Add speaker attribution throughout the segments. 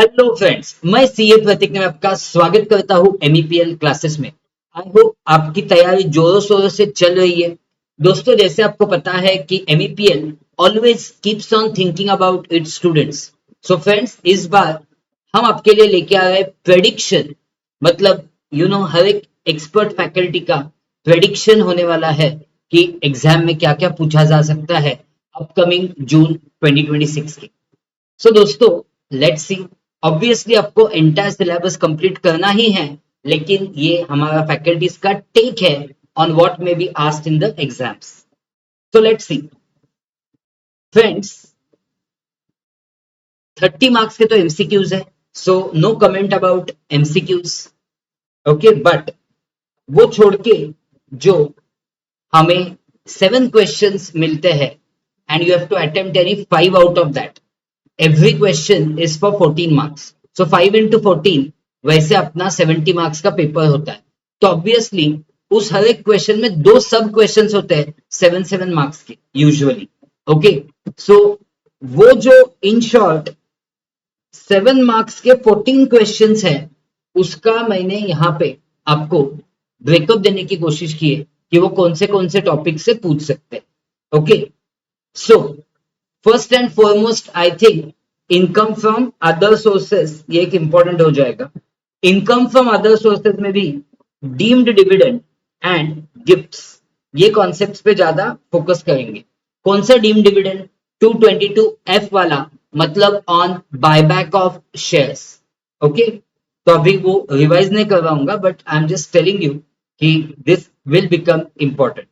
Speaker 1: Hello friends, मैं CA प्रतीक में आपका स्वागत करता हूं एमईपीएल क्लासेस में। आई होप आपकी तैयारी जोरों शोरों से चल रही है। दोस्तों, जैसे आपको पता है कि MEPL always keeps on thinking about it's students. So friends, इस बार हम आपके लिए लेके आ रहे हैं प्रेडिक्शन। मतलब हर एक एक्सपर्ट फैकल्टी का प्रेडिक्शन होने वाला है कि एग्जाम में क्या क्या पूछा जा सकता है अपकमिंग जून 2026 के। सो दोस्तों, लेट्स सी। ऑब्वियसली आपको एंटायर सिलेबस कंप्लीट करना ही है, लेकिन ये हमारा फैकल्टीज का टेक है on what may be asked in the exams. So let's see friends, 30 marks के तो एमसीक्यूज है, so no comment about MCQs. Okay, but वो छोड़ के जो हमें 7 क्वेश्चंस मिलते हैं and you have to attempt any 5 out of that. Every question is for 14 marks, so 5 into 14 वैसे अपना 70 मार्क्स का पेपर होता है। तो ऑब्वियसली उस हर एक क्वेश्चन में दो सब क्वेश्चन होते हैं 7 7 मार्क्स के यूजुअली। ओके, सो वो जो इन शॉर्ट 7 मार्क्स के 14 क्वेश्चन है, उसका मैंने यहाँ पे आपको ब्रेकअप देने की कोशिश की है कि वो कौन से टॉपिक से पूछ सकते हैं। Okay, so first and foremost I think income from other sources ये एक इंपॉर्टेंट हो जाएगा। इनकम फ्रॉम अदर सोर्सेस में भी डीम्ड डिविडेंड एंड गिफ्ट्स, ये कॉन्सेप्ट्स पे ज्यादा फोकस करेंगे। कौन सा डीम्ड डिविडेंड? 222F वाला, मतलब on buyback of shares. Okay, तो अभी वो रिवाइज नहीं करवाऊंगा, but I am just telling you कि this will become important.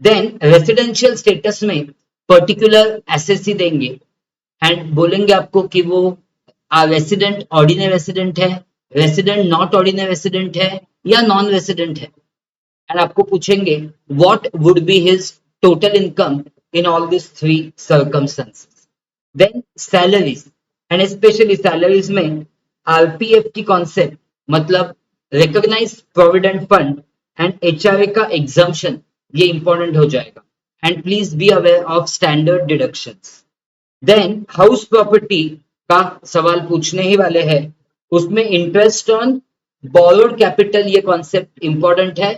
Speaker 1: Then residential status में पर्टिकुलर एसएससी देंगे एंड बोलेंगे आपको कि वो रेसिडेंट ऑर्डिनरी रेसिडेंट है, रेसिडेंट नॉट ऑर्डिनरी रेसिडेंट है, या नॉन रेसिडेंट है। एंड आपको पूछेंगे what would be his total income in all this 3 circumstances. Then salaries, and specially salaries में आरपीएफ की कॉन्सेप्ट, मतलब recognise provident fund and HRA का एग्जम्पशन, ये इंपॉर्टेंट हो जाएगा। And please be aware of standard deductions. Then house property का सवाल पूछने ही वाले हैं, उसमें इंटरेस्ट ऑन बोरोड कैपिटल, ये कॉन्सेप्ट इंपॉर्टेंट है।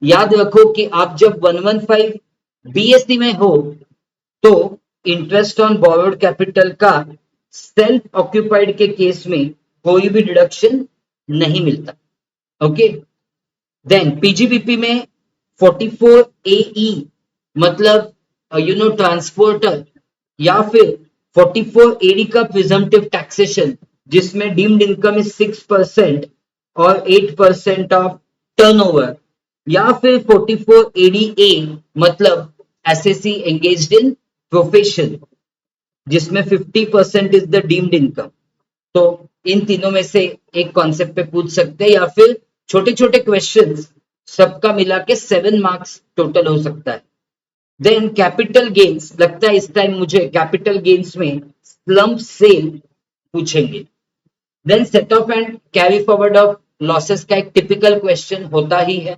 Speaker 1: याद रखो कि आप जब 115 बीएससी में हो तो इंटरेस्ट ऑन बोरोड कैपिटल का सेल्फ ऑक्यूपाइड के केस में कोई भी डिडक्शन नहीं मिलता। ओके, देन पीजीबीपी में 44AE, मतलब ट्रांसपोर्टर, या फिर 44AD का प्रिजम्पटिव टैक्सेशन, जिसमें डीम्ड इनकम इज 6% और 8% ऑफ टर्नओवर, या फिर 44ADA, मतलब एसएससी एंगेज्ड इन प्रोफेशन, जिसमें 50% इज द डीम्ड इनकम। तो इन तीनों में से एक कॉन्सेप्ट पे पूछ सकते हैं, या फिर छोटे छोटे क्वेश्चंस सबका मिला के 7 मार्क्स टोटल हो सकता है। देन कैपिटल गेन्स, लगता है इस टाइम मुझे कैपिटल गेन्स में स्लम्प सेल पूछेंगे। Then set off and carry forward of losses का एक टिपिकल क्वेश्चन होता ही है,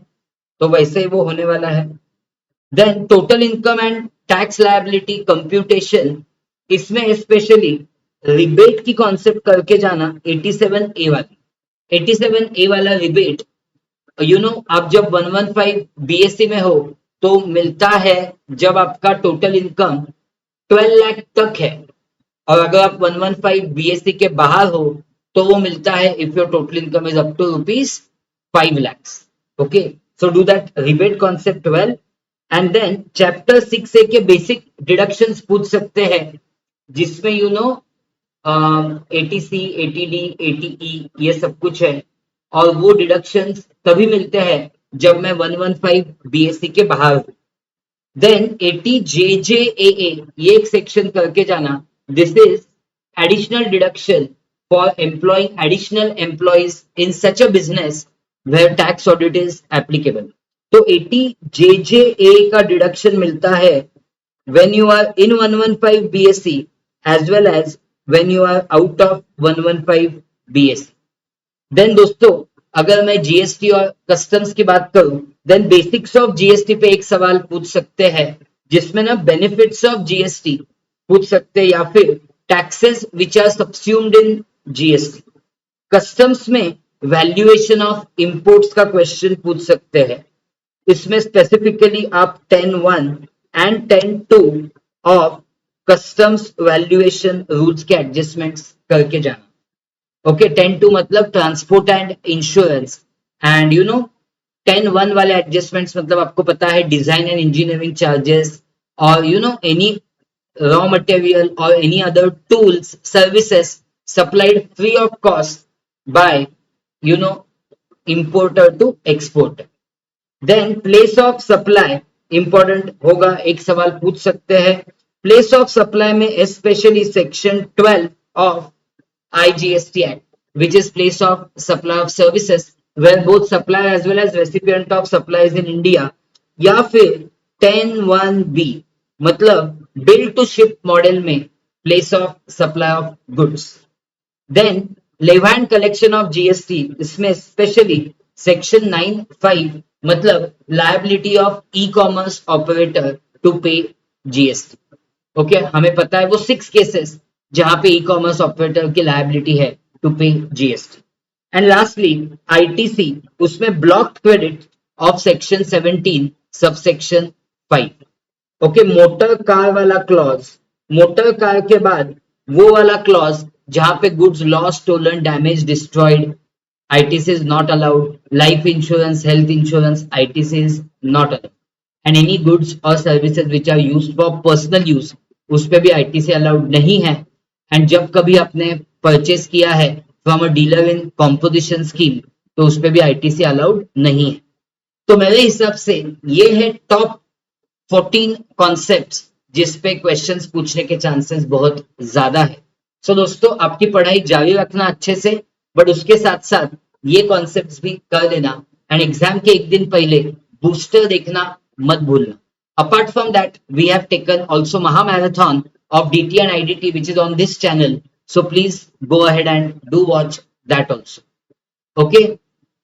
Speaker 1: तो वैसे ही वो होने वाला है। Then total income and tax liability computation, इसमें स्पेशली रिबेट की कॉन्सेप्ट करके जाना। 87A वाली, 87A वाला रिबेट, आप जब 115 बीएससी में हो तो मिलता है जब आपका टोटल इनकम 12 लाख तक है, और अगर आप 115 बीएससी के बाहर हो तो वो मिलता है if your total income is up to ₹5 lakhs। Okay, so do that rebate concept well. And then chapter 6A के बेसिक डिडक्शंस पूछ सकते हैं, जिसमें एटीसी, एटीडी, एटीई, ये सब कुछ है। और वो डिडक्शंस तभी मिलते हैं जब मैं 115 बीएससी के बाहर हूं। देन 80JJAA, ये एक सेक्शन करके जाना। This is additional deduction for employing additional employees in such a business where tax audit is applicable. तो 80JJAA का डिडक्शन मिलता है when you are in 115 BSc as well as when you are out of 115 BSc। Then दोस्तों, अगर मैं GST और customs की बात करूं, देन बेसिक्स ऑफ जीएसटी पे एक सवाल पूछ सकते हैं, जिसमें ना बेनिफिट्स ऑफ जीएसटी पूछ सकते हैं, या फिर taxes which are subsumed in GST. Customs में वैल्यूएशन ऑफ इंपोर्ट्स का क्वेश्चन पूछ सकते हैं। इसमें स्पेसिफिकली आप 10(1) and 10(2) of customs valuation rules के एडजस्टमेंट्स करके जाना। ओके, 10(2) मतलब ट्रांसपोर्ट एंड इंश्योरेंस, एंड 10(1) वाले एडजस्टमेंट्स मतलब आपको पता है डिजाइन एंड इंजीनियरिंग चार्जेस और any raw material or any other tools services supplied free of cost by importer to exporter. Then place of supply important होगा, एक सवाल पूछ सकते हैं। place of supply में especially section 12 of IGST Act, which is place of supply of services where both supplier as well as recipient of supply is in India, या फिर 10(1)(b) मतलब बिल टू शिप मॉडल में place of supply of goods. Then levy and collection of GST, इसमें specially section 9(5) मतलब liability of e commerce operator to pay GST. Okay, हमें पता है वो 6 केसेस जहां पे ई कॉमर्स ऑपरेटर की लायबिलिटी है to pay GST. And lastly ITC, उसमें block credit of section 17 subsection 5। ओके, मोटर कार वाला क्लॉज, मोटर कार के बाद वो वाला क्लॉज जहां पे goods lost, stolen, damage, destroyed, ITC is not allowed. Life insurance, health insurance, ITC is not allowed. And any goods और services which are used for personal use, उस पे भी आईटीसी अलाउड नहीं है। एंड जब कभी आपने परचेस किया है from a dealer in composition scheme, तो उस पे भी आईटीसी अलाउड नहीं है। तो मेरे हिसाब से ये है टॉप 14 कॉन्सेप्ट्स जिस पे क्वेश्चंस पूछने के चांसेस बहुत ज्यादा है। सो दोस्तों, आपकी पढ़ाई जारी रखना अच्छे से, बट उसके साथ साथ ये कॉन्सेप्ट्स भी कर लेना, एंड एग्जाम के एक दिन पहले बूस्टर देखना मत भूलना। Apart from that, we have taken also महा marathon of DT and IDT which is on this channel, so please go ahead and do watch that also. Okay,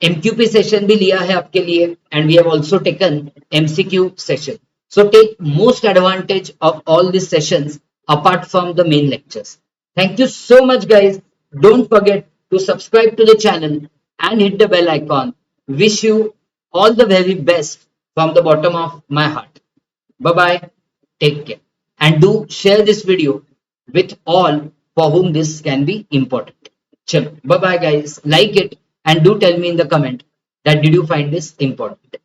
Speaker 1: MQP session भी लिया है आपके लिए, and we have also taken MCQ session. So take most advantage of all these sessions apart from the main lectures. Thank you so much guys. Don't forget to subscribe to the channel and hit the bell icon. Wish you all the very best from the bottom of my heart. Bye bye. Take care. And do share this video with all for whom this can be important. Chalo. Bye bye guys. Like it and do tell me in the comment that did you find this important.